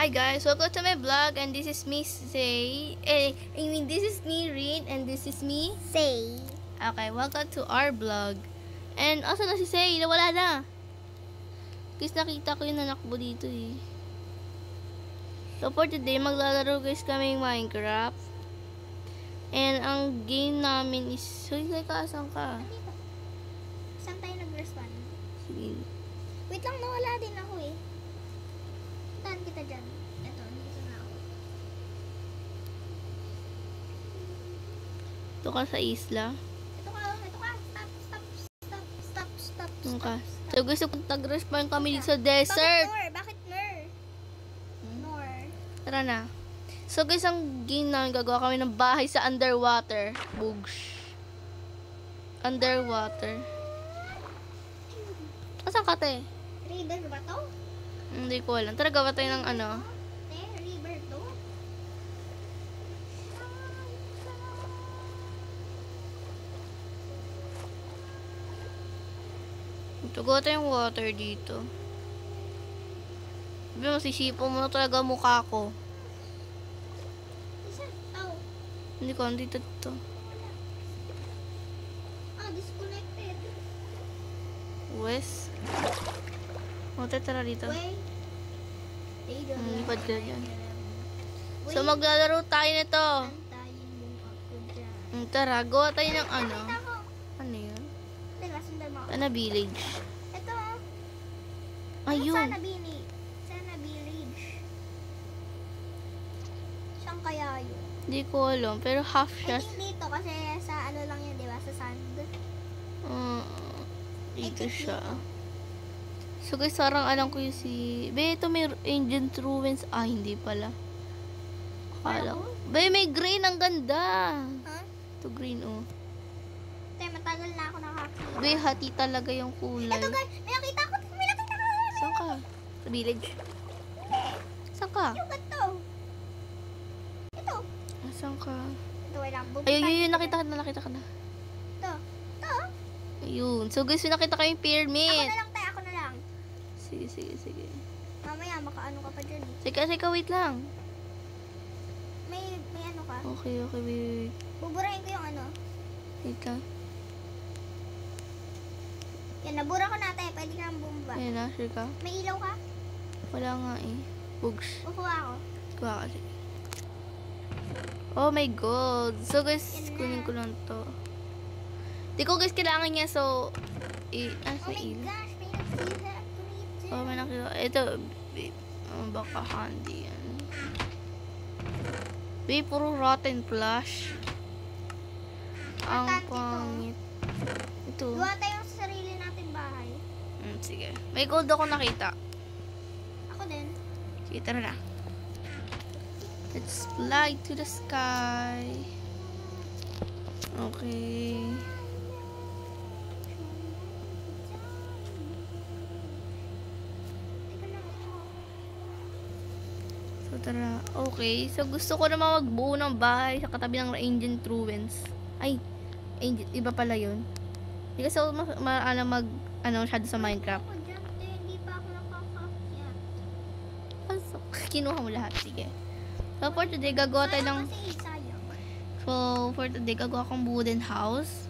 Hi guys, welcome to my vlog, and this is me Say. This is me Rin, and this is me Say. Okay, welcome to our vlog. And asa na si Say? Nawala na. Guys, nakita ko yung nanakbo dito eh. So for today, maglalaro guys kami Minecraft. And ang game namin is... Hoy, asan ka? Andito. Saan tayo nag-respond? Sige. Wait lang, nawala din ako eh. Saan kita dyan? Ito, dito na ako. Ito ka sa isla. Ito ka. Stop. Ito ka. So guys, nag-respond kami dito sa desert. Bakit Nor? Nor. Tara na. So guys, ang game namin, gagawa kami ng bahay sa underwater. Bugs. Underwater. Asan ka, te? River ba to? Hindi ko alam. Tara, gawa tayo ng ano. River to? Ito, gawa tayong water dito. Sabi mo, sisipo mo na talaga mukha ko. Isa? Oh. Hindi ko, dito. Disconnected. West. O, tara dito. Wait. Lipad ka dyan. So, maglalaro tayo nito. Tara, gawa tayo ng ano. Ano yun? Sana village. Ito. Ayun. Sana village. Saan kaya yun? Hindi ko alam. Pero half siya. I think dito kasi sa ano lang yun, di ba? Sa sand. Dito siya. So guys, sarang alam ko yung si... Be, ito may ancient ruins. Ah, hindi pala. Akala ko. Be, may green. Ang ganda. Huh? Ito green, oh. Matagal na ako nakakita. Be, hati talaga yung kulay. Ito guys, may nakita ko. Saan ka? Sa village. Saan ka? Yung ganito. Ito. Saan ka? Ito, wala. Ayun, nakita ka na. Ito. Ayun. So guys, nakita ko yung pyramid. Ako na lang. Sige. Mamaya, makaano ka pa dyan. Sige, wait lang. May ano ka? Okay, wait. Buburahin ko yung ano. Wait ka. Yan, nabura ko na tayo. Pwede ka nang bumaba. Ayan na, sure ka? May ilaw ka? Wala nga eh. Bugs. Kukuha ako. Kuha ka. Oh my god. So guys, Yan na. kunin ko lang to. Di ko guys kailangan niya, so... Oh my il. gosh, may nagsira ako dito. Oh, may nakita. Ito, babe. Baka handy yan. Babe, puro rotten flash. Ang Rotten ito. pangit. Ito. Gawa tayong sa sarili natin bahay. Sige. May gold ako nakita. Ako din. Sige, tara na. Let's fly to the sky. Okay. Teka lang. So, tara. Okay. So, gusto ko naman magbuo ng bahay sa katabi ng ancient ruins. Ay, ancient. Iba pala yun. Hindi kasi ako masyado sa Minecraft. Ako dyan, hindi pa ako nakakakyat. So, kinuha mo lahat. Sige. So, for today, gagawa tayo ng... Kasi sayang. So, for today, gagawa akong wooden house.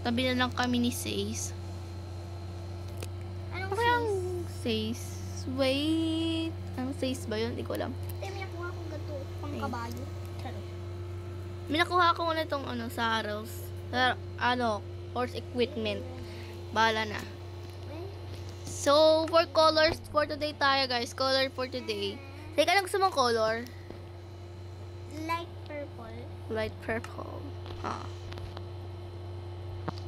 Tabi na lang kami ni Says. Anong Ano yung Says? Wait. Anong Says ba yun? Hindi ko alam. May nakuha akong gato. Pang Ay. kabayo. Charot. May nakuha ko na itong saddles. Horse equipment. Bahala na. So, for colors for today tayo, guys. Color for today. Teka, anong gusto mong color? Light purple. Light purple.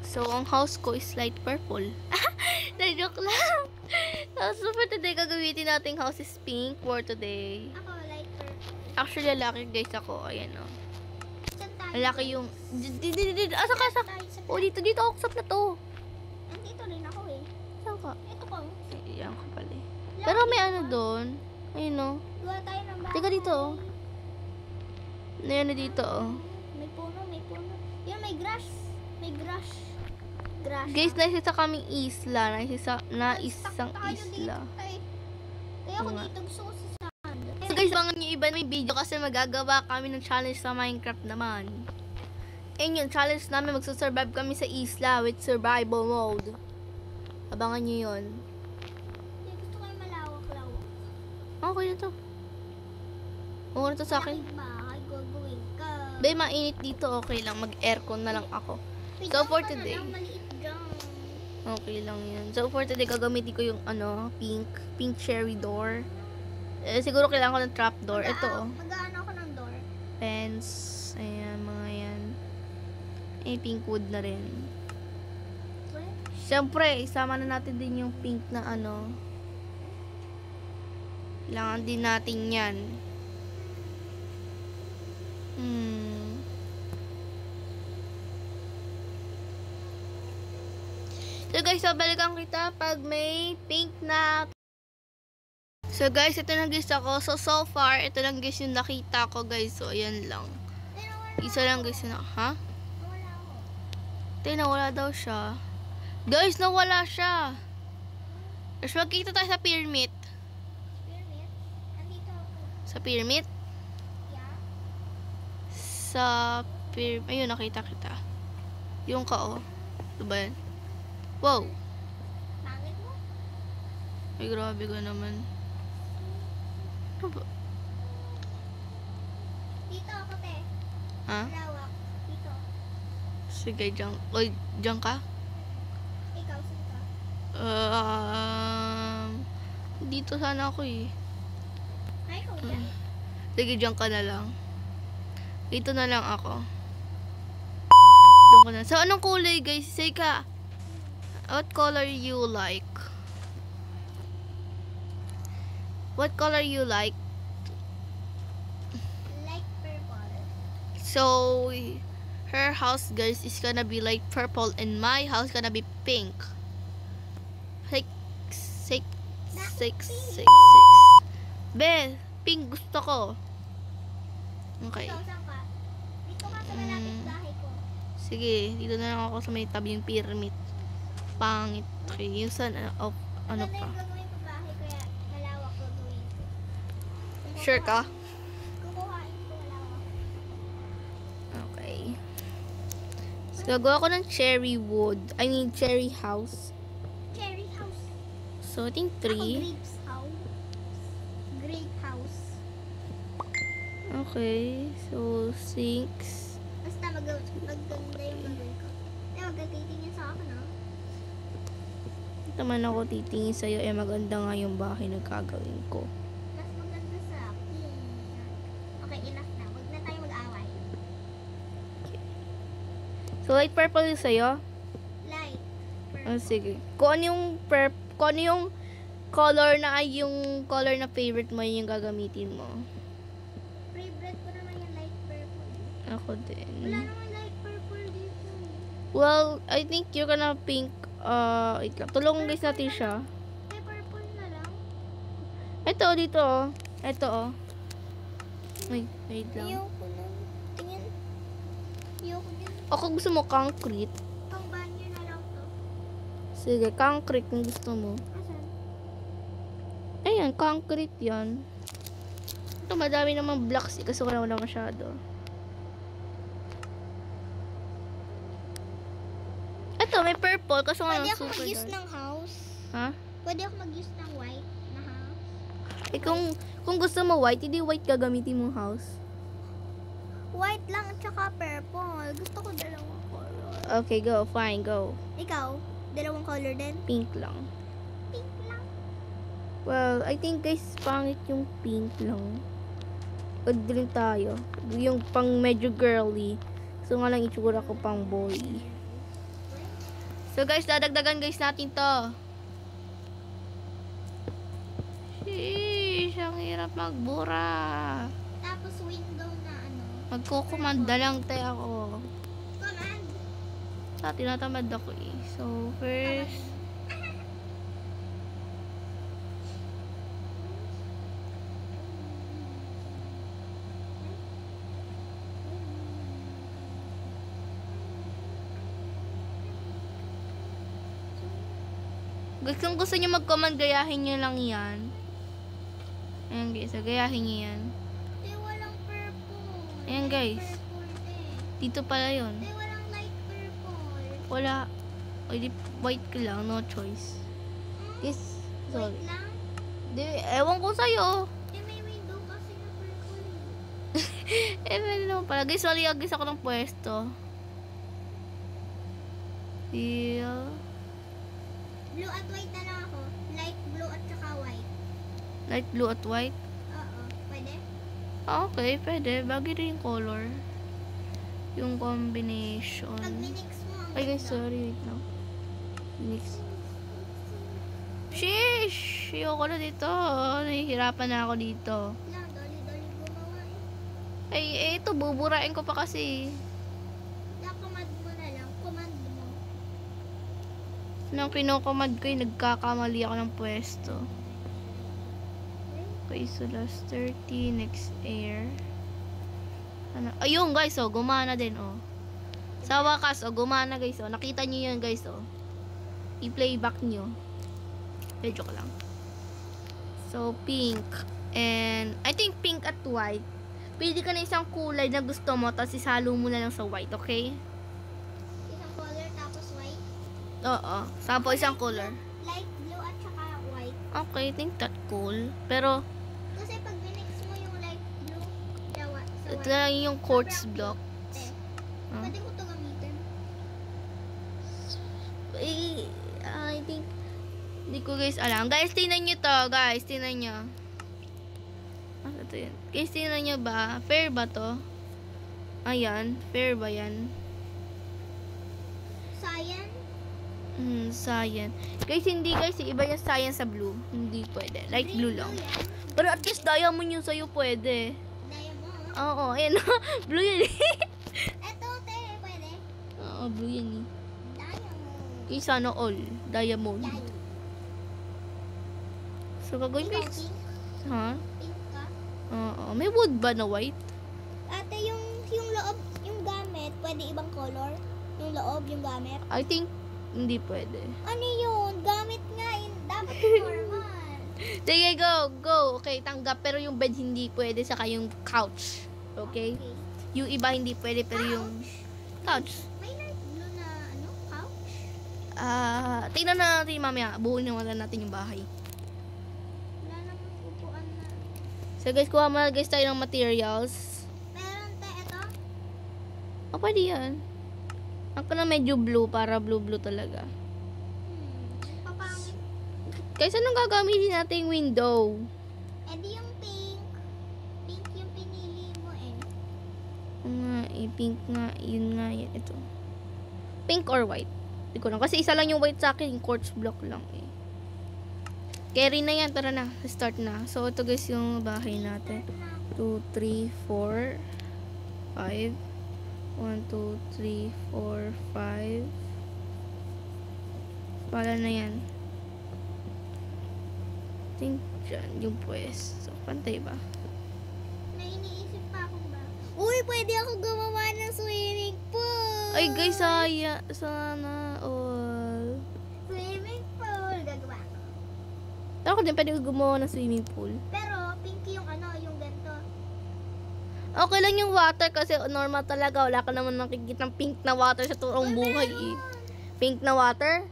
So, ang house ko is light purple. Na-joke lang. So, for today, gagamitin nating house is pink for today. Ako, light purple. Actually, lalaki guys ako. Ayan, oh. Saan tayo? Lalaki yung... Asa ka? Oh, dito ako sa plato. Nandito rin ako eh. Saan ka? Ito ko. Ayan ka pala eh. Pero may ano doon. Ayun, oh. Gawa tayo ng bahay. Teka dito, oh. Ayan na dito, oh. May puno. Yan, may grass. Grass. Guys, naisa kaming isla. Na isang Tayo isla. dito, Kaya ako Oo nga. dito gusto ko sa sand. So guys, abangan nyo iba may video kasi magagawa kami ng challenge sa Minecraft naman. And yung challenge namin, magsusurvive kami sa isla with survival mode. Abangan nyo yun. Hindi, gusto ko yung malawak-lawak. Okay na to. Okay na to sa akin. Malaking bahay, gagawin ka. Bay, mainit dito, okay lang. Mag-aircon na lang ako. May So, dyan for ka na today. lang, maliit dyan. Okay lang yan. So for today, gagamitin ko yung pink cherry door. Siguro kailangan ko ng trap door. Ito Mag-aano ako ng door. fence. Ayan, mga yan. Pink wood na rin. Well, Siyempre, isama na natin din yung pink na Kailangan din natin yan. So guys, balikan kita pag may pink na. So guys, ito na guys ako. So far, ito lang guys yung nakita ko guys. So ayan lang. pero wala, Isa lang guys na, ha? wala ako. Nawala daw siya. Guys, nawala siya. Tapos magkita tayo sa pyramid. Pyramid? Andito ako. Sa pyramid? Yeah? Sa pyramid. Ayun, nakita kita. Yung ka, oh. Ito ba yan? Wow. Pangit mo? Ay, grabe ka naman. Ano ba? Dito ako, te. Ha? Lawak. Dito. Sige, dyan. Oy, dyan ka? Ikaw, saan ka? Dito sana ako eh. Ay, ikaw dyan. Sige, dyan ka na lang. Dito na lang ako. Doon ka na. So, anong kulay guys? Say ka. What color you like? What color you like? Like purple. So, her house guys is gonna be like purple and my house gonna be pink. Six. Be, pink gusto ko. Okay. Ikaw, saan ka? Dito ka sa malapit bahay ko. Sige, dito na lang ako sa may tabi yung pyramid. Pangit. Okay, yung sana, ano Maganda pa? yung gagawin ko bahay, kaya malawak gagawin ko. Sure ka? Kukuhain ko malawak. Okay. So, gagawa ko ng cherry wood. I mean, cherry house. Cherry house. So, I think Ako 3. grapes house. Grape house. Okay. So, 6. Basta maganda yung gagawin ko. Eh, wag ka titingin sa akin, ha? Naman ako titingin sa'yo. Maganda nga yung bahay na gagawin ko. Mas maganda sa akin. Okay, enough na. Wag na tayo mag-away. So, light purple yung sa'yo? Light. Sige. Kung ano yung color na ay yung color na favorite mo, yun yung gagamitin mo. Favorite ko naman yung light purple. Ako Wala din. naman light purple dito. Well, I think you're gonna pink. Wait lang. Tulungan guys natin siya. Eh, purple na lang. Ito, dito oh. Ito oh. Wait lang. Ayoko na. Tingin. Ayoko din. O kung gusto mo concrete. Pang banyo na lang to. Sige, concrete kung gusto mo. Asan? Ayan, concrete yan. Ito, madami namang blocks. Kasi wala masyado. Ito, may purple. Kasi wala Pwede ako super mag-use dark. ng house. Ha? Pwede ako mag-use ng white na house. Kung gusto mo white, hindi white gagamitin mong house. White lang at saka purple. Gusto ko dalawang color. Okay, go. Fine, go. Ikaw? Dalawang color din? Pink lang. Pink lang. Well, I think guys, pangit yung pink lang. Pwede rin tayo. Yung pang medyo girly. So nga lang itsura ko pang boy. So guys, dadagdagan guys natin to. Sheesh, ang hirap magbura. Tapos window na ano. Magkukumanda lang tayo ako. Command. Tinatamad ako eh. So first, gusto nyo mag-comment, gayahin nyo lang yan. Ayan guys, so gayahin niyo yan. Te, walang purple. Ayan, Light guys. Purple, te. Dito pala yun. Te, walang light purple. Wala. O, di white ka lang, no choice. Guys, sorry. Wait lang. Di, ewan ko sa'yo. Te, may window kasi na purple. Pwede naman pala. Guys, sorry, agis ako ng pwesto. Yeah. Blue at white na lang ako. Light blue at saka white. Light blue at white. Oo. Pwede? Okay, pwede. Bagay rin yung color. Yung combination. Pag minix mo ang Ay guys, ganda. sorry. Wait lang. Mix. Sheesh! Ayoko na dito. Nahihirapan na ako dito. Lang, dali gumawa eh. Ay, ito. Buburain ko pa kasi. Command mo na lang. Command mo. Nang kinokomand ko yung nagkakamali ako ng pwesto. Okay, so last 30. Next air. Ano? Ayun guys, oh. Gumana din, oh. Sa wakas, oh. Gumana guys, oh. Nakita nyo yun guys, oh. I-playback nyo. Medyo ko lang. So, pink. And, I think pink at white. Pili ka na isang kulay na gusto mo, tapos isalo mo na lang sa white, okay? Isang color tapos white. Oo. Sample isang color. Light blue at saka white. Okay, I think that cool. Pero, Kasi pag minix mo yung light blue sa ito white. lang yung quartz sobrang block. cute. Eh, Huh? pwede ko ito gamitin. I think, hindi ko guys alam. Guys, tingnan nyo to. Guys, tingnan nyo. Ah, ito yun. Guys, tingnan nyo ba? Fair ba to? Ayan. Fair ba yan? Cyan. Cyan. Guys, hindi guys. Iba yung cyan sa blue. Hindi pwede. Light blue lang. Yan. Pero at least diamond yung sa'yo pwede. Diamond. Oo, ayan. Blue yan eh. Eto, te, pwede. Oo, blue yan eh. Diamond. Guys, sana all. Diamond. Diamond. So, gagawin Ikaw, guys. pink? Ha? Pink ka? Oo. May wood ba na white? Ate, yung loob, yung gamit, pwede ibang color? Yung loob, yung gamit? I think, hindi pwede. Ano yun? Gamit nga, yun. Dapat normal. Sige, go. Go. Okay, tanggap. Pero yung bed hindi pwede. Saka yung couch. Okay? Okay. Yung iba hindi pwede. Pero yung couch. May light blue na, couch? Tingnan na natin mamaya. Buuin naman natin yung bahay. Wala namang upuan na. So guys, kuha muna guys tayo ng materials. Meron, te, ito? O, pwede yan. Ako na medyo blue para blue-blue talaga. Papangit. Guys, anong gagamitin natin yung window? Eh, di yung pink. Pink yung pinili mo eh. Pink nga. Yun nga. Yan. Ito. Pink or white? Hindi ko lang. Kasi isa lang yung white sa akin. Yung quartz block lang eh. Carry na yan. Tara na. Start na. So, ito guys yung bahay natin. 2, 3, 4, 5. 1, 2, 3, 4, 5. Pala na yan. I think dyan yung pwesto. Pantay ba? May iniisip pa akong ba? Uy, pwede ako gumawa ng swimming pool! Ay guys, sana all. Swimming pool! Gagawa ko. Ako din pwede ko gumawa ng swimming pool. Pero, pink yung yung ganito. Okay lang yung water kasi normal talaga. Wala ka naman makikita ng pink na water sa turong buhay eh. Pink na water?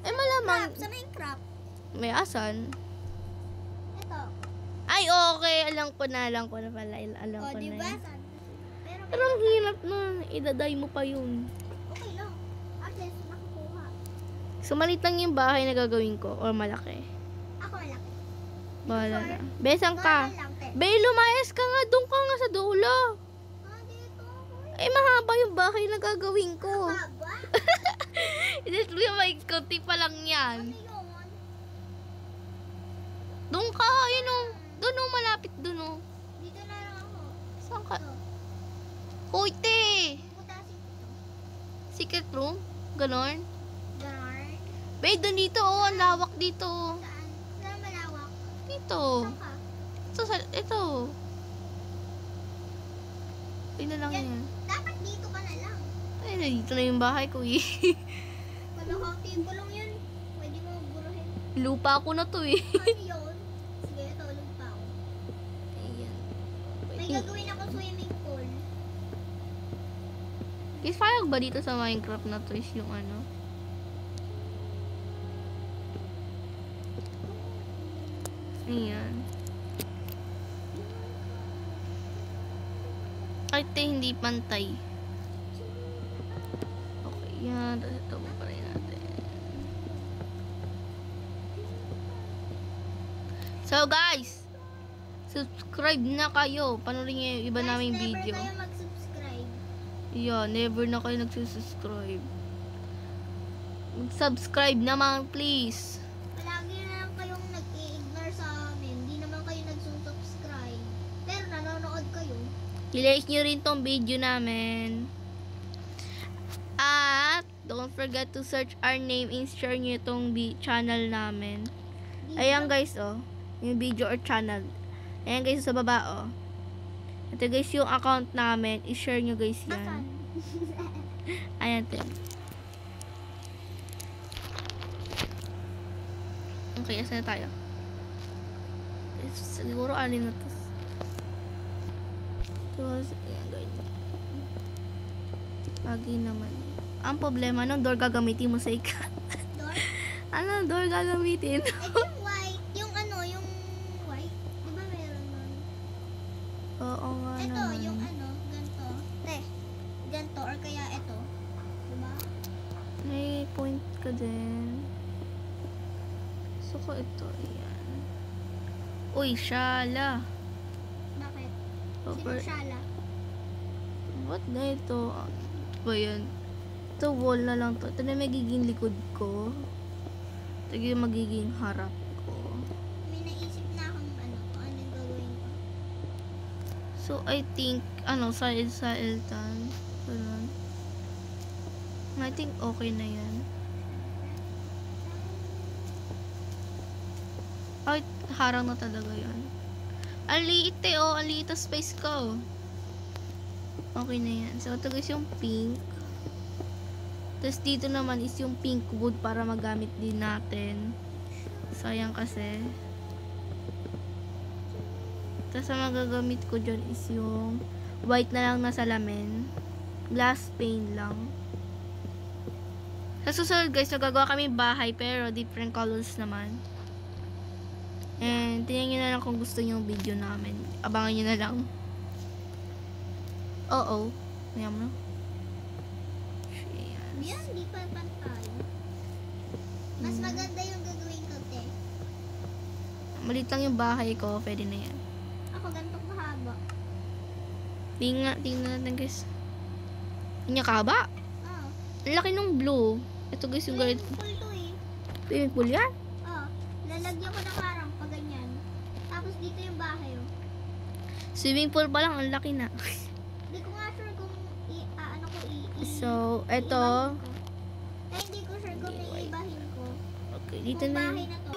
Eh malamang Crop! Sana yung crop? may asan. Ito. Ay okay, alam ko na pala. Alam O, ko diba? na. Yan. Pero, Pero ang hirap nun. Idaday mo pa yun. okay lang. At least, nakukuha. So maliit lang yung bahay na gagawin ko or malaki. Ako malaki. Bahala na. Besang ka. Ganun lang, te. Be, lumayas ka nga. Doon ka nga sa dulo. Dito ako eh. Eh, mahaba yung bahay na gagawin ko. Haba? Hindi, may kunti pa lang yan. Ano yun? Doon ka, yun o. Doon o, malapit doon o. Dito na lang ako. Saan ka? Ito. Hoy, te! Putasin ko ito. Secret room? Ganon? Darn. Be, doon dito o. Ang lawak dito. Saan? Saan malawak? Dito. Saan ka? Ito. Tingnan lang Yan. yan. Dapat dito ka na lang. Ay, dito na yung bahay ko eh. Malakati ko lang yun. Pwede mo buruhin. Lupa ko na to eh. Ano yun? Sige, ito ulit pa ako. Is payag ba dito sa Minecraft na to is yung ano? Ayan. Ay, hindi pantay. Okay, yan. Ito mo pa rin natin. So, guys, subscribe na kayo. Panoorin niyo yung iba naming video. Never kayo mag-subscribe. Yeah, never na kayo nagsusubscribe. Mag-subscribe naman, please. Palagi na lang kayong nag-i-ignore sa amin. Hindi naman kayo nag-subscribe. Pero nanonood kayo. I-like nyo rin tong video namin. At, don't forget to search our name and share nyo itong channel namin. Ayan guys, oh. Yung video or channel. Ayan guys, sa baba, oh. Ito guys, yung account namin. I-share nyo guys yan. Asan? Ayan, tin. Okay, asan na tayo? Siguro alin na to. Ayan, ganyan. Lagi naman. Ang problema, anong door gagamitin mo sa ikat? Door? Anong door gagamitin? Yung white. Yung ano, yung white. Di ba meron nun? Oo nga Ito, naman. yung ano, ganito. Ganito, or kaya ito. Diba? May point ka din. So ko ito, ayan. Uy, shala. Bakit? Over. Sinushala. What na ito? Ano ba yan? Ito, wall na lang to. Ito na magiging likod ko. Ito yung magiging harap ko. May naisip na akong ano, kung anong gagawin ko. So, I think, side-side tan. Ganun. I think okay na yan. Ay, harang na talaga yan. Ang liit oh. Ang liit na space ko. Okay na yan. So, ito guys yung pink. Tapos dito naman is yung pink wood para magamit din natin. Sayang kasi. Tapos ang magagamit ko dyan is yung white na lang na salamin. Glass pane lang. Sa susunod guys, nagagawa kami bahay pero different colors naman. And tingnan nyo na lang kung gusto nyo yung video namin. Abangan nyo na lang. Oo. Ayan mo. Yan, di pa pantay. Mas maganda yung gagawin ko, te. Malit lang yung bahay ko. Pwede na yan. Ako ganito kahaba. Tingnan natin guys. Tingnan ka ba? Oh. Ang laki nung blue. Ito guys yung guide. Swimming pool to eh. Swimming pool yan? Oh. Lalagyan ko ng harang pa ganyan. Tapos dito yung bahay, oh. Swimming pool pa lang. Ang laki na. Hindi ko nga sure kung ano ko So, eto. iibahin ko. Kaya hindi ko sure kung iibahin ko. Okay, dito Kung na. bahay na to.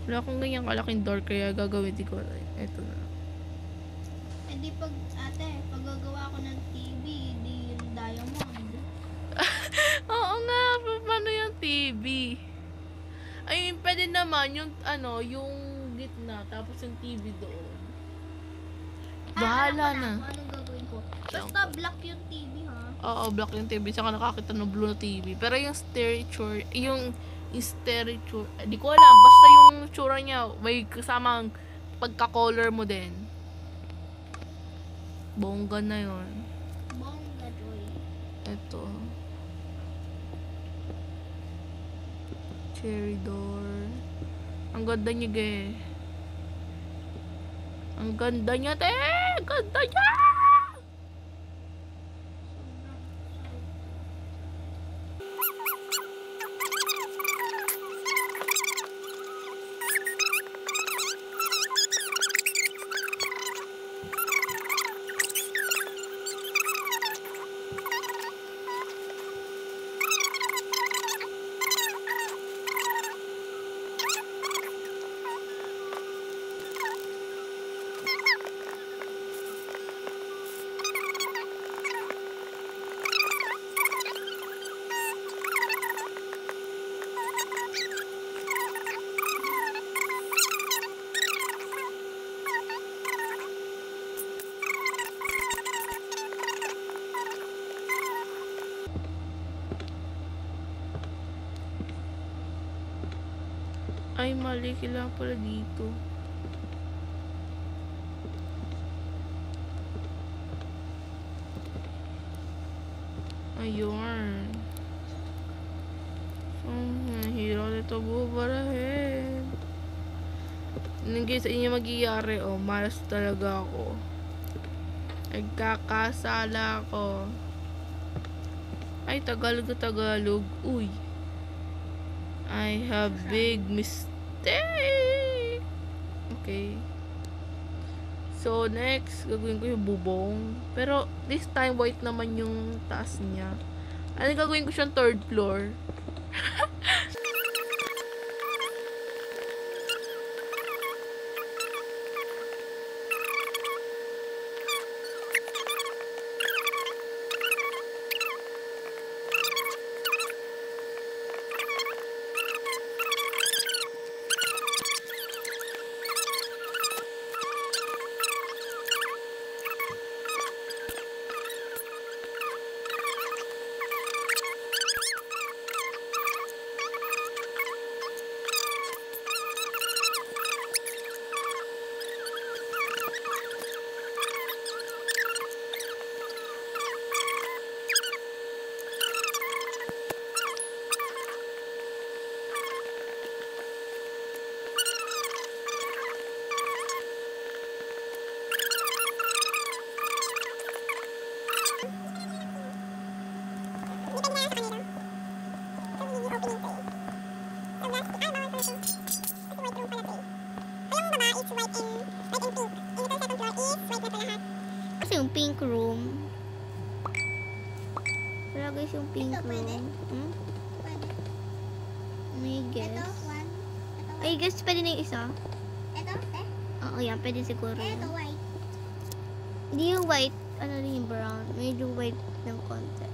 Wala akong ganyan kalaking door kaya gagawin ko. Ito na. Eh di pag, ate, pag gagawa ko ng TV, di yung diamond. Oo nga, paano yung TV? Ay, pwede naman yung yung gitna tapos yung TV doon. Bahala na. Kung anong gagawin ko. Basta black yung TV, ha? Oo, black yung TV. Saka nakakita ng blue na TV. Pero yung stereo, yung stereo, di ko alam. Basta yung tsura niya, may kasamang pagka-color mo din. Bongga na yun. Bongga, Joy. Ito. Cherry door. Ang ganda niya, ge. Ang ganda niya, te! Ang ganda niya! Ay, mali. Kailangan pala dito. Ayun. Hirap nito bubarahin. Nung guys, sa inyo magyayari, oh, malas talaga ako. Nagkakasala ako. Ay, Tagalog. Uy. I have big mistake. Okay. So, next, gagawin ko yung bubong. Pero, this time, white naman yung taas niya. Ano, gagawin ko siyang 3rd floor. Kasi yung pink room. Wala guys yung pink Ito, pwede? room. Pwede. May Ito, guess. one. Ito, Ay guys, pwede na yung isa. Ito, Oo, yan. Pwede siguro. Ito, white. Hindi yung white. Ano rin yung brown. Medyo white ng konti.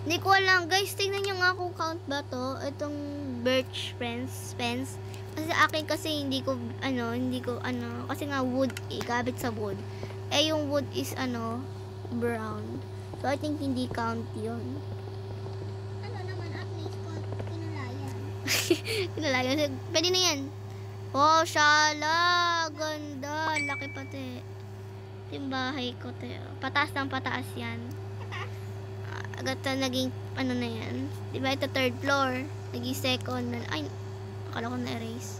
Hindi ko alam. Guys, tingnan nyo nga kung count ba to. Itong birch fence. Kasi sa akin kasi hindi ko, kasi nga wood eh. Gamit sa wood. Eh, yung wood is, brown. So, I think hindi count yun. Ano naman, at least ko kinulayan. Kinalayan. Pwede na yan. Oh, shala. Ganda. Laki pati. Yung bahay ko. Pataas ng pataas yan. Agad na naging, na yan. Diba ito 3rd floor. Naging 2nd. Ay, akala ko na-erase.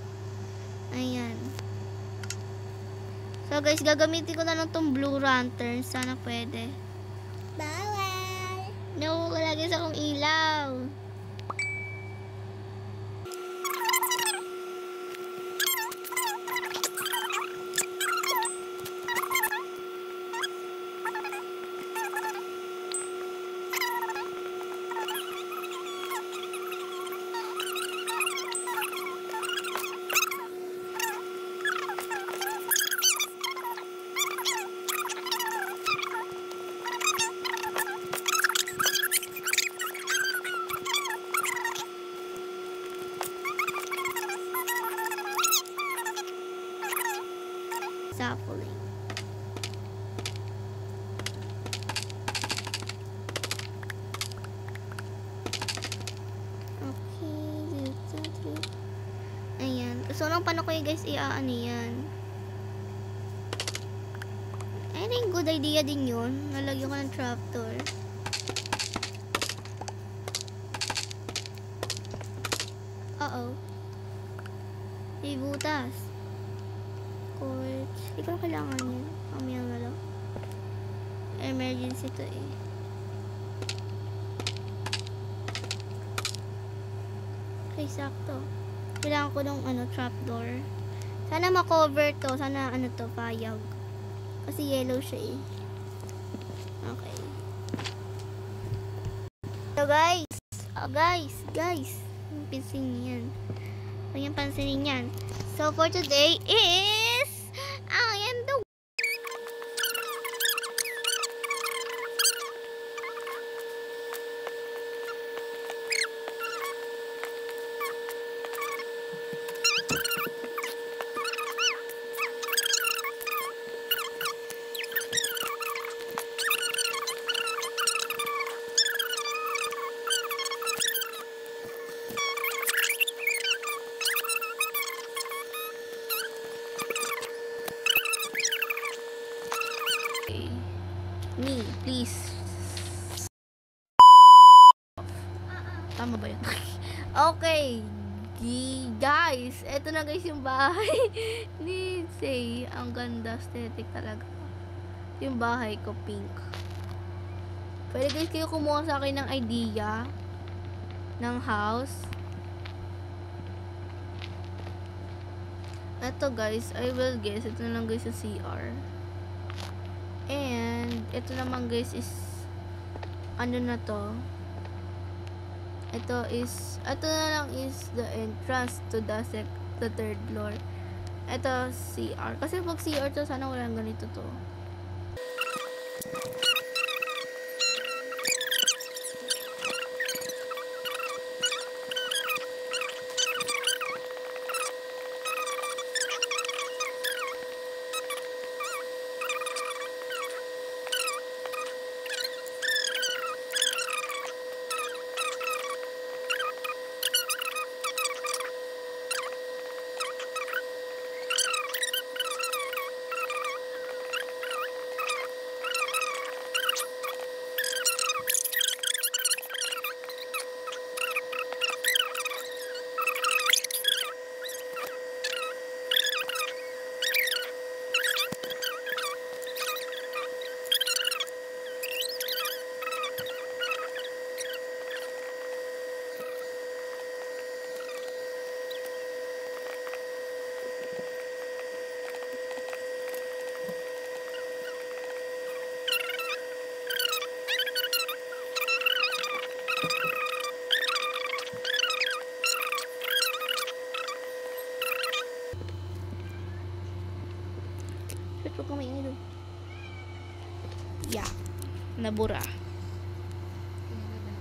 Ayan. So guys, gagamitin ko na lang tong blue lantern. Sana pwede. Bawal. No, lagi sa akong ilaw. Sapling. Okay. Ayan. So, nung paano ko yung guys, ano yan. I think good idea din yun. Nalagyan ko ng trapdoor. Uh-oh. May butas. Quartz. Hindi ko na kailangan yun. Mamaya na lang. Emergency to eh. Okay, sakto. Kailangan ko ng trapdoor. Sana ma-cover to. Sana to, payag. Kasi yellow siya eh. Okay. So guys. Guys. Pansinin yan. Huwag yung pansinin yan. So for today is I am the is... Ah, Tama ba yun? Okay. Guys, eto na guys yung bahay ni Say. Ang ganda, aesthetic talaga. Yung bahay ko, pink. Pwede guys kayo kumuha sa akin ng idea ng house. Eto guys, I will guess. Ito na lang guys sa CR. And, ito naman guys is, ano na to? Ito na lang is the entrance to the third floor. Ito, CR. Kasi pag CR to, sana walang ganito to. Huwag kang maingay doon. Yeah. Nabura.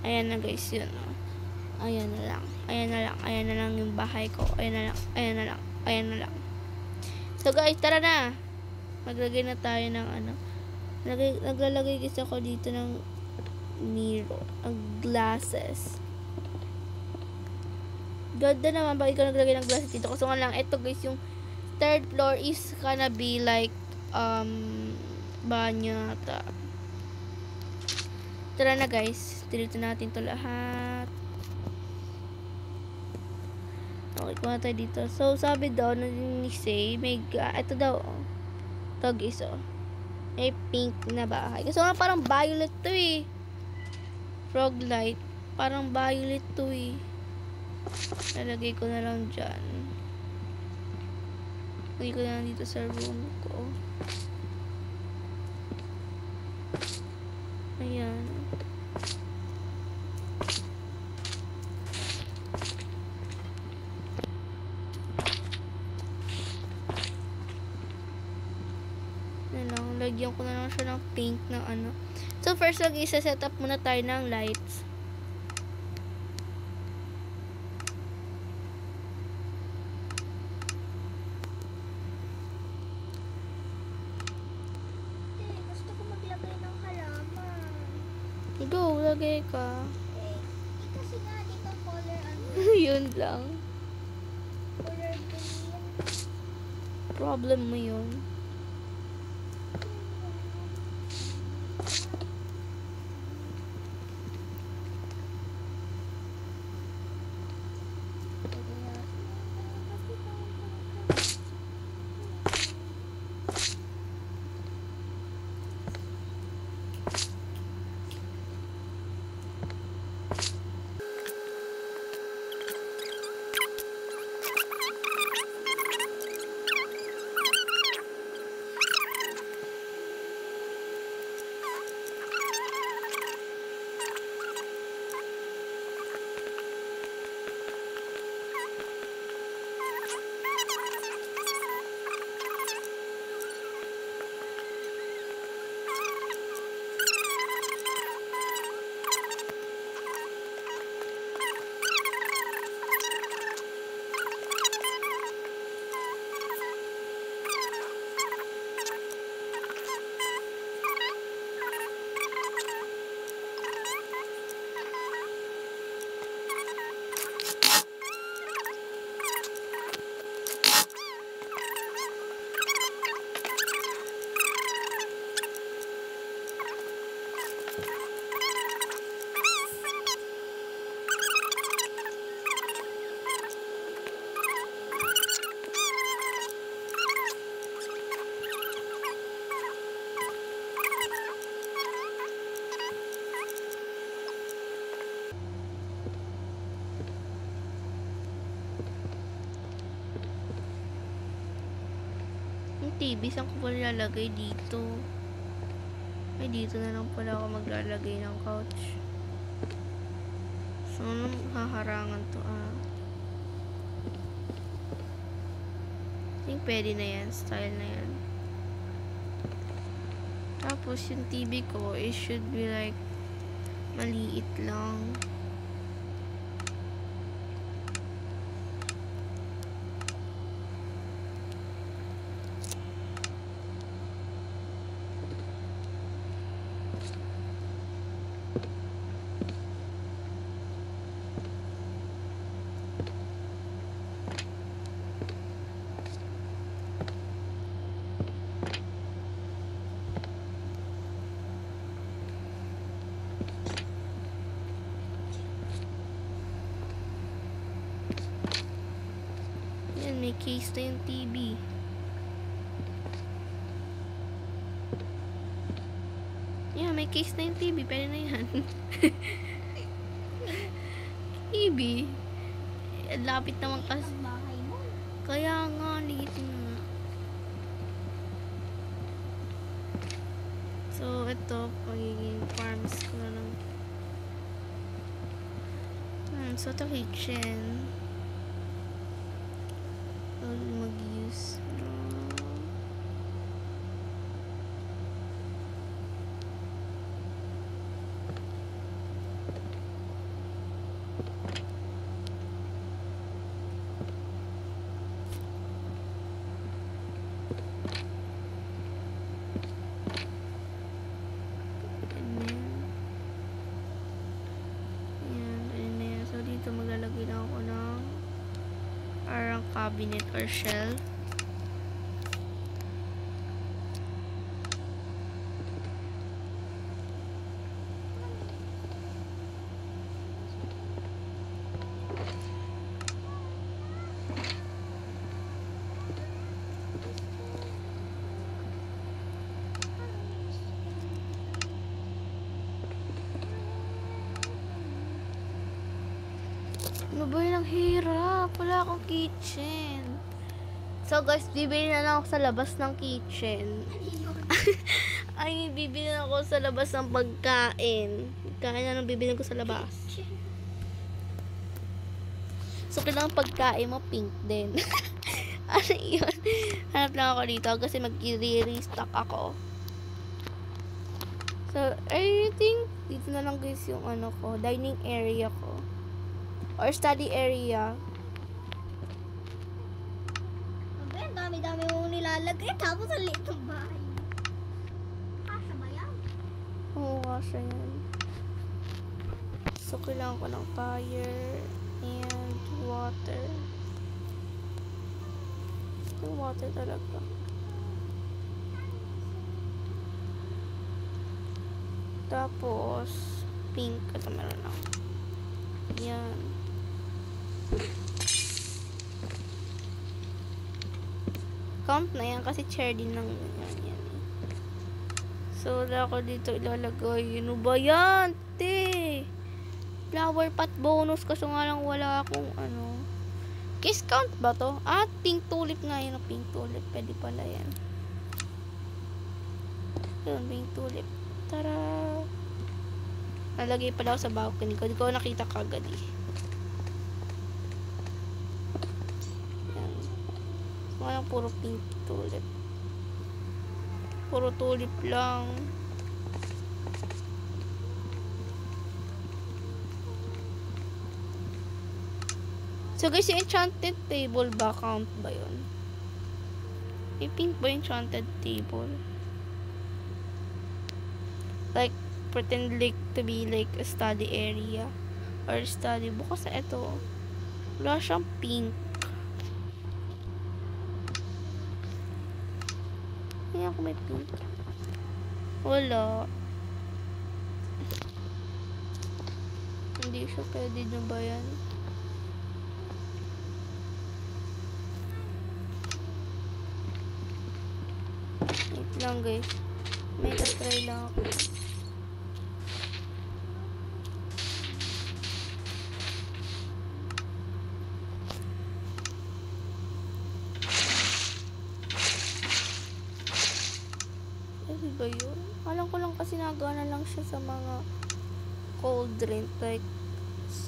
Ayan na guys, yun. Oh. Ayan na lang. Ayan na lang. Ayan na lang yung bahay ko. Ayan na lang. Ayan na lang. Ayan na lang. So guys, tara na. Maglagay na tayo ng ano. Naglalagay kasi ako dito ng mirror. Ang glasses. Ganda naman. Bakit ko naglagay ng glasses dito? Kasi nga lang, eto guys, yung third floor is gonna be like banyo ata. Tara na guys, dito natin to lahat. Okay, kuha tayo dito. So sabi daw ni Say, may ito daw to guys, oh. May pink na bahay. Kasi nga parang violet to eh. Frog light. Parang violet to eh. Nalagay ko na lang dyan. Lagay ko na lang dito sa room ko. Ayan. Lagyan ko na lang siya ng pink ng ano. So first isa-set up muna tayo ng lights. gusto ko maglagay ng halaman. Go, lagay ka. Kasi nga dito color ano, Yun lang. color green. Problem mo yun. TV, saan ko pa nilalagay? Dito. Ay, dito na lang pala ako maglalagay ng couch. So, anong haharangan to, I think pwede na yan. Style na yan. Tapos, yung TV ko, it should be like, maliit lang. Yan, may case na yung TV. Yeah, may case na yung TV. Pwede na yan. TV. Lapit naman kasi. Ang bahay mo. Kaya nga, liit nga. So, ito, magiging farms ko na lang. So, ito kitchen. So, mag-use. Maglalagay lang ako ng parang cabinet or shelf. Ano ba yun? Ang hirap. Wala akong kitchen. So guys, bibili na lang ako sa labas ng kitchen. Ay, bibili na ako sa labas ng pagkain. Pagkain na lang bibili ko sa labas. So, kailangan pagkain mo pink din. Ano yun? Hanap lang ako dito kasi mag-restock ako. So, I think dito na lang guys yung ano ko, dining area ko. Or study area. Ang dami-dami mong nilalagay. Tapos ang liit ng bahay. Kasha ba yan? Oo, kasha yan. So, kailangan ko ng fire and water. Yung water talaga. Tapos, pink. Ito meron ako. Yan. Count na yan kasi chair din ng yan. So, wala ko dito ilalagay. Ano ba yan? Te! Flower pot bonus kasi nga lang wala akong ano. Kiss count ba to? Ah, pink tulip nga yun. Pink tulip. Pwede pala yan. Yun, pink tulip. Tara! Nalagay pala ako sa balcony ko. Hindi ko nakita kagad eh. Yan. Walang puro pink tulip. Puro tulip lang. So guys, yung enchanted table ba? Count ba yun? May pink ba yung enchanted table? Like, pretend like to be like a study area. Or study book. Kasi ito, wala siyang pink. Hindi ako may pink. Wala. Hindi siya pwede na ba yan? Wait lang guys. May try lang ako. siya sa mga cold drink like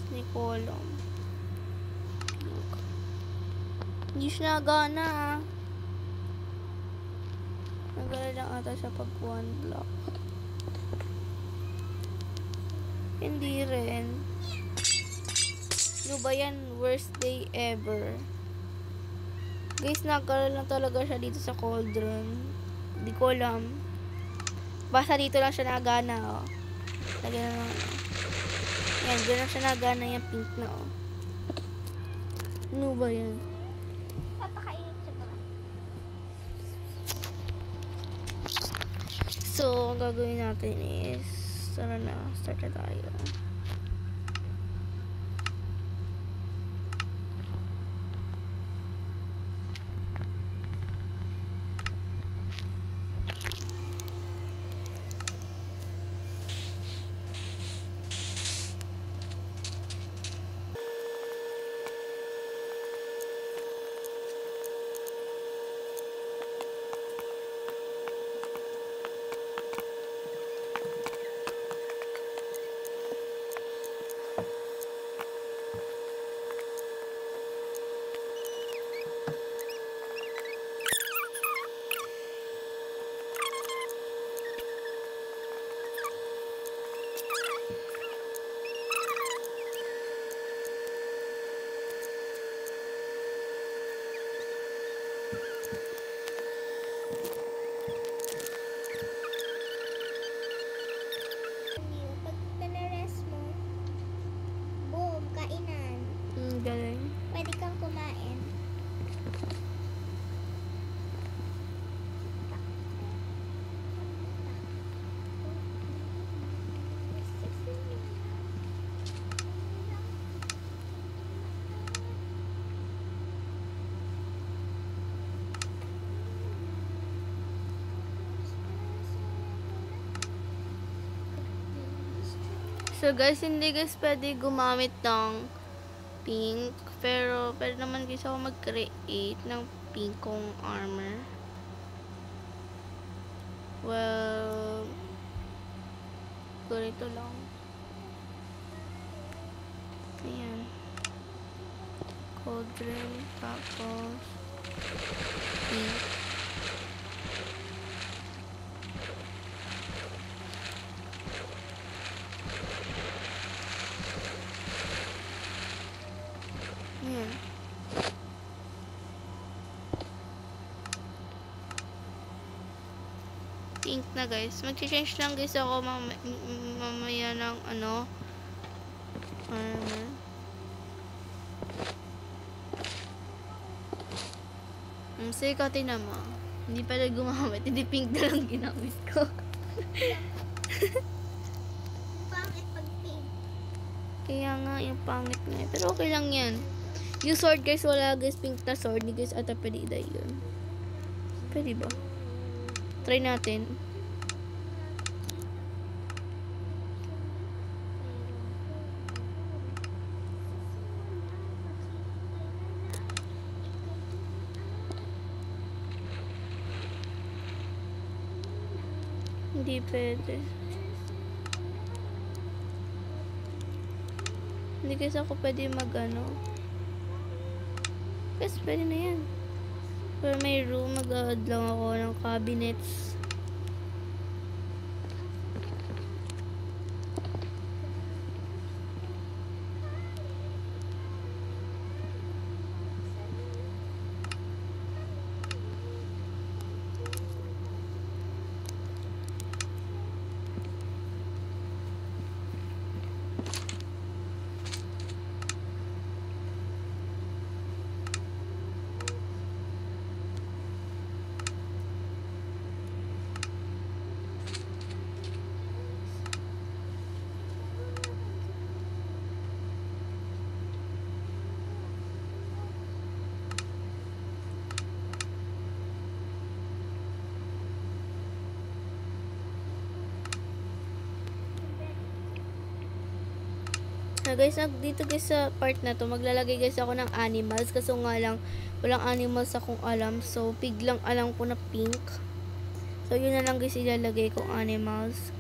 hindi ko alam. Pink. Hindi siya nagana ah. Nagana lang ata siya pag 1 block. Hindi rin. Ano ba yan? Worst day ever. Guys, nagkaroon lang talaga siya dito sa cauldron. Hindi ko alam. Basta dito lang siya nagana, oh. Lagyan na lang. Yan, dyan lang siya nagana yung pink na, oh. Ano ba yan? Papakainit siya ba? So, ang gagawin natin is, tara na, start na tayo. Pag pinares mo, boom, kainan. Galing. Pwede kang kumain. So guys, hindi guys pwede gumamit ng pink. Pero pwede naman guys ako mag-create ng pink kong armor. Well, ganito lang. Ayan. Cauldron, tapos pink. Ayan. Pink na guys. Mag-change lang guys ako mamaya ng ano, armor. Sige ko, tinan mo. Hindi pala gumamit. Hindi pink na lang ginamit ko. Pangit pag pink. Kaya nga, yung pangit na yun. Pero okay lang yan. Yung sword guys, wala guys pink na sword. Hindi guys ata pwede iday yun. Pwede ba? Try natin. Hindi pwede. Hindi kasi ako pwede mag-ano. Guys, pwede na yan. Pero may room, mag-add lang ako ng cabinets. Guys, dito guys sa part na to, maglalagay guys ako ng animals. Kaso nga lang, walang animals akong alam. So, pig lang alam ko na pink. So, yun na lang guys ilalagay kong animals.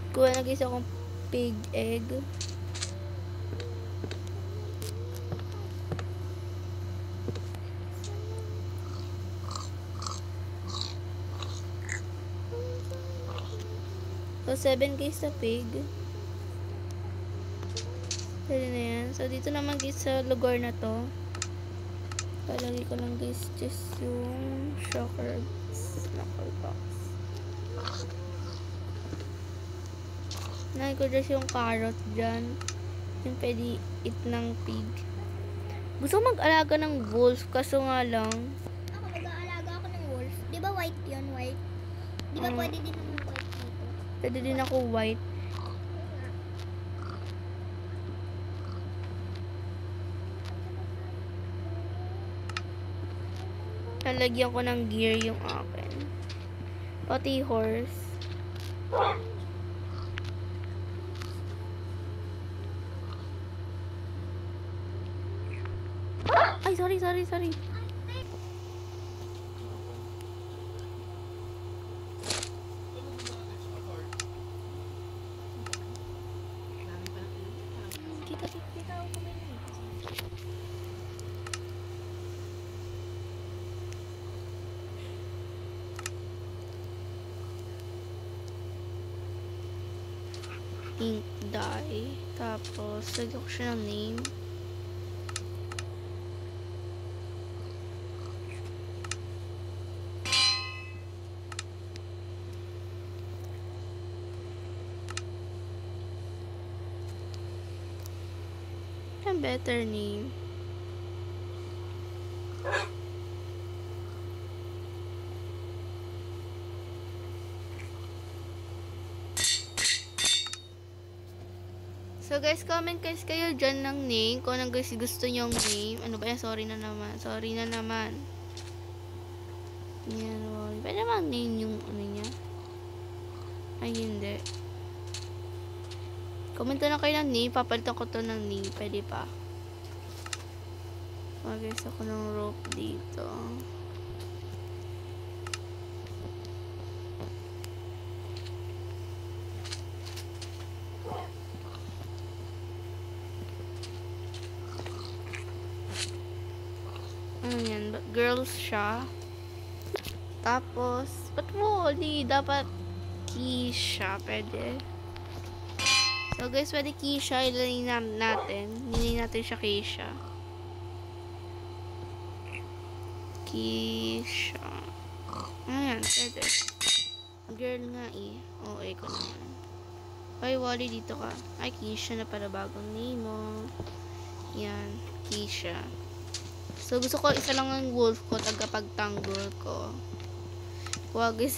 Kuha na guys akong pig egg. So, 7 guys sa pig. Pwede na yan. So, dito naman guys sa lugar na to. Palagay ko lang guys just yung shocker box. Nai ko just yung carrot dyan. Yung pwede eat ng pig. Gusto ko mag-alaga ng wolf kaso nga lang. Ako, mag-aalaga ako ng wolf. Di ba white yun, white? Di ba pwede din naman white dito? Pwede din ako white. Nalagyan ko ng gear yung akin. Pati horse. Ay, sorry. Kita ako kumain. Ink dye. Tapos, lagyan ko siya ng name. A better name. So guys, comment guys kayo dyan ng name. Kung anong guys gusto nyong name. Ano ba yan? Sorry na naman. Yan, Wally. Pwede naman name yung ano niya. Ay, hindi. Comment na kayo ng name. Papalitan ko to ng name. Pwede pa. Guys, ako ng rope dito. Ano yan? Girls siya. Tapos, ba't Wally? Dapat Keisha. Pwede. So guys, pwede Keisha. Ilalagay natin. Nilagay natin siya Keisha. Keisha. Ayan, pwede. Girl nga eh. Oo, ko naman. Ay, Wally, dito ka. Ay, Keisha na para bagong name mo. Yan, Keisha. So, gusto ko isa lang ang wolf ko, tagapagtanggol ko. Kuha guys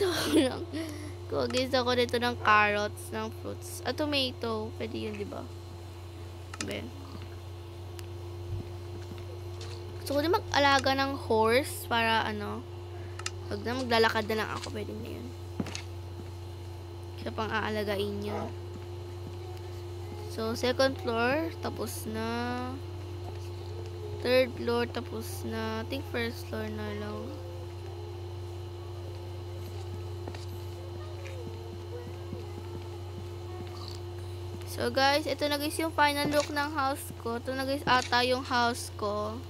ako dito ng carrots, ng fruits. At tomato, pwede yun, diba? Ben. Gusto ko din mag-alaga ng horse para ano, pag na maglalakad na lang ako, pwede na yun. Kaya pang aalagain yun. So, second floor, tapos na. Third floor, tapos na. I think first floor na lang. So, guys, ito na guys yung final look ng house ko. Ito na guys ata yung house ko.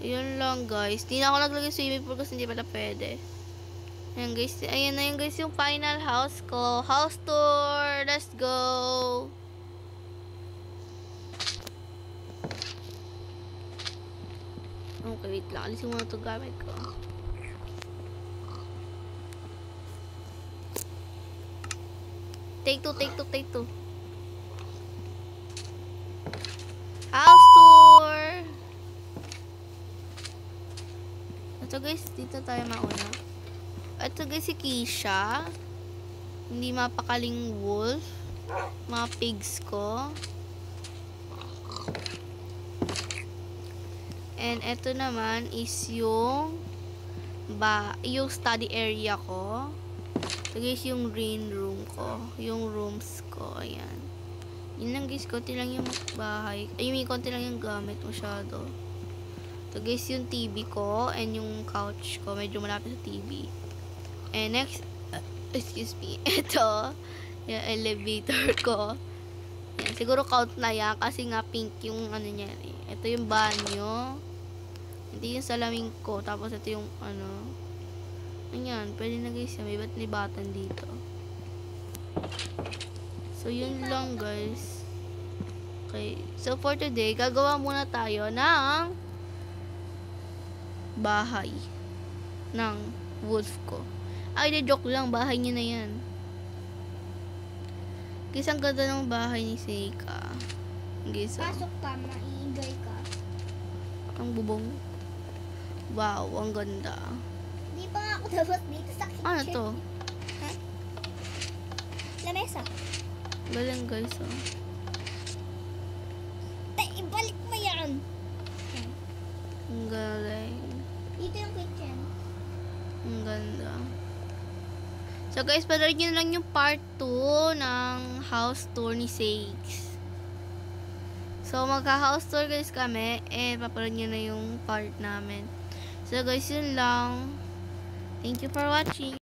Yun lang, guys. Di na ako naglagay swimming pool kasi hindi pala pwede. Ayan, guys. Ayan na yung guys yung final house ko. House tour! Let's go! Okay, wait lang. Alisin muna ito gamit ko. Take two. House tour! Ito guys, dito tayo mauna. Ito guys si Keisha. Hindi mapakaling wolf. Mga pigs ko. And ito naman is yung study area ko. Ito guys yung green room ko. Yung rooms ko. Ayan. Yun lang guys. Konti lang yung bahay. Konti lang yung gamit masyado. Ito guys yung TV ko. And yung couch ko. Medyo malapit sa TV. And next, excuse me. Ito yung elevator ko. Yan, siguro count na yan kasi nga pink yung ano niya. Ito yung banyo. Ito yung salamin ko. Tapos ito yung ano. Ayan, pwede na guys. May ba't may button dito. So, yun lang guys. Okay. So, for today, gagawa muna tayo ng bahay ng wolf ko. Ay, joke lang. Bahay niya na yan. Guys, ang ganda ng bahay ni Seika. Guys, Pasok ka, ma-enjoy ka. ang bubong. Wow, ang ganda. Di pa nga ako dapat dito sa kitchen. Ano to? Ha? Lamesa. Galing guys, oh. Ibalik mo yan. Ang galing. Dito yung kitchen. Ang ganda. So guys, panood nyo na lang yung part 2 ng house tour ni Sage. So magka-house tour guys kami, papanood nyo na yung part namin. So guys, yun lang. Thank you for watching.